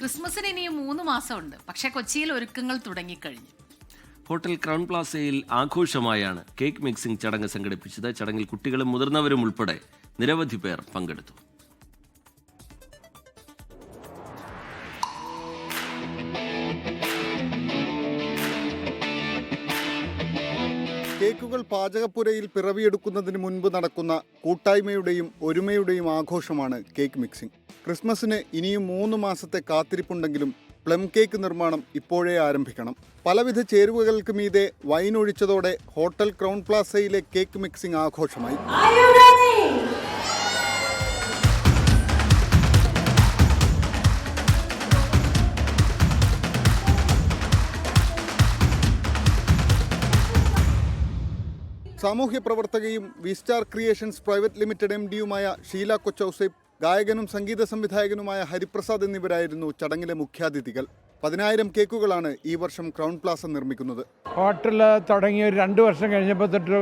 ക്രിസ്മസിന് ഇനിയും 3 മാസമുണ്ട്. പക്ഷേ കൊച്ചിയിൽ ഒരുക്കങ്ങൾ തുടങ്ങിക്കഴിഞ്ഞു. ഹോട്ടൽ ക്രൗൺ പ്ലാസയിൽ ആഘോഷമായാണ് കേക്ക് മിക്സിംഗ് ചടങ്ങ് സംഘടിപ്പിച്ചത്. ചടങ്ങിൽ കുട്ടികളും മുതിർന്നവരും ഉൾപ്പെടെ നിരവധി പേർ പങ്കെടുത്തു. കേക്കുകൾ പാചകപ്പുരയിൽ പിറവിയെടുക്കുന്നതിന് മുൻപ് നടക്കുന്ന കൂട്ടായ്മയുടെയും ഒരുമയുടെയും ആഘോഷമാണ് കേക്ക് മിക്സിംഗ്. ക്രിസ്മസിന് ഇനിയും 3 മാസത്തെ കാത്തിരിപ്പുണ്ടെങ്കിലും പ്ലം കേക്ക് നിർമ്മാണം ഇപ്പോഴേ ആരംഭിക്കണം. പലവിധ ചേരുവകൾക്ക് മീതെ വൈൻ ഒഴിച്ചതോടെ ഹോട്ടൽ ക്രൗൺ പ്ലാസയിലെ കേക്ക് മിക്സിംഗ് ആഘോഷമായി. സാമൂഹ്യ പ്രവർത്തകയും വിസ്റ്റാർ ക്രിയേഷൻസ് പ്രൈവറ്റ് ലിമിറ്റഡ് MD-യുമായ ഷീല കൊച്ചൌസേപ്പ്, ഗായകനും സംഗീത സംവിധായകനുമായ ഹരിപ്രസാദ് എന്നിവരായിരുന്നു ചടങ്ങിലെ മുഖ്യാതിഥികൾ. 10,000 കേക്കുകളാണ് ഈ വർഷം ക്രൗൺ പ്ലാസ നിർമ്മിക്കുന്നത്. ഹോട്ടൽ തുടങ്ങി ഒരു 2 വർഷം കഴിഞ്ഞപ്പോൾ തൊട്ട്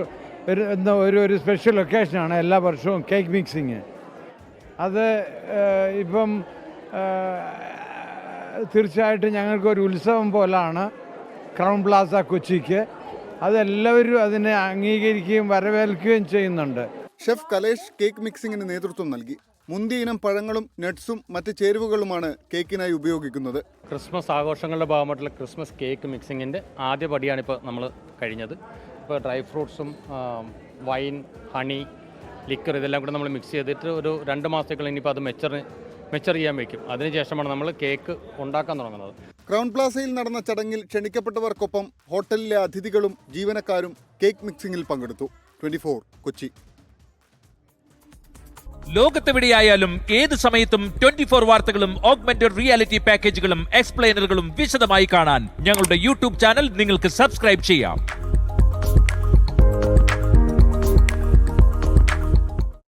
ഒരു സ്പെഷ്യൽ ഒക്കേഷനാണ് എല്ലാ വർഷവും കേക്ക് മിക്സിങ്. അത് ഇപ്പം തീർച്ചയായിട്ടും ഞങ്ങൾക്കൊരു ഉത്സവം പോലാണ് ക്രൗൺ പ്ലാസ കൊച്ചിക്ക്. അതെല്ലാവരും അതിനെ അംഗീകരിക്കുകയും വരവേൽക്കുകയും ചെയ്യുന്നുണ്ട്. ഷെഫ് കലേഷ് കേക്ക് മിക്സിങ്ങിന് നേതൃത്വം നൽകി. മുന്തിയ ഇനം പഴങ്ങളും നട്ട്സും മറ്റ് ചേരുവകളുമാണ് കേക്കിനായി ഉപയോഗിക്കുന്നത്. ക്രിസ്മസ് ആഘോഷങ്ങളുടെ ഭാഗമായിട്ടുള്ള ക്രിസ്മസ് കേക്ക് മിക്സിങ്ങിൻ്റെ ആദ്യ പടിയാണ് ഇപ്പോൾ നമ്മൾ കഴിഞ്ഞത്. ഇപ്പോൾ ഡ്രൈ ഫ്രൂട്ട്സും വൈൻ, ഹണി, ലിക്കർ ഇതെല്ലാം കൂടെ നമ്മൾ മിക്സ് ചെയ്തിട്ട് ഒരു 2 മാസത്തേക്കുള്ള ഇനിയിപ്പോൾ അത് മെച്ചർ ചെയ്യാൻ വയ്ക്കും. അതിനുശേഷമാണ് നമ്മൾ കേക്ക് ഉണ്ടാക്കാൻ തുടങ്ങുന്നത്. ക്രൗൺ പ്ലാസയിൽ നടന്ന ചടങ്ങിൽ ക്ഷണിക്കപ്പെട്ടവർക്കൊപ്പം ഹോട്ടലിലെ അതിഥികളും ജീവനക്കാരും കേക്ക് മിക്സിംഗിൽ പങ്കെടുത്തു. 24 കൊച്ചി. ലോകത്തെവിടെയായാലും ഏത് സമയത്തും 24 വാർത്തകളും ഓഗ്മെന്റഡ് റിയാലിറ്റി പാക്കേജുകളും എക്സ്പ്ലെയിനറുകളും വിശദമായി കാണാൻ ഞങ്ങളുടെ YouTube ചാനൽ നിങ്ങൾക്ക് സബ്സ്ക്രൈബ് ചെയ്യാം.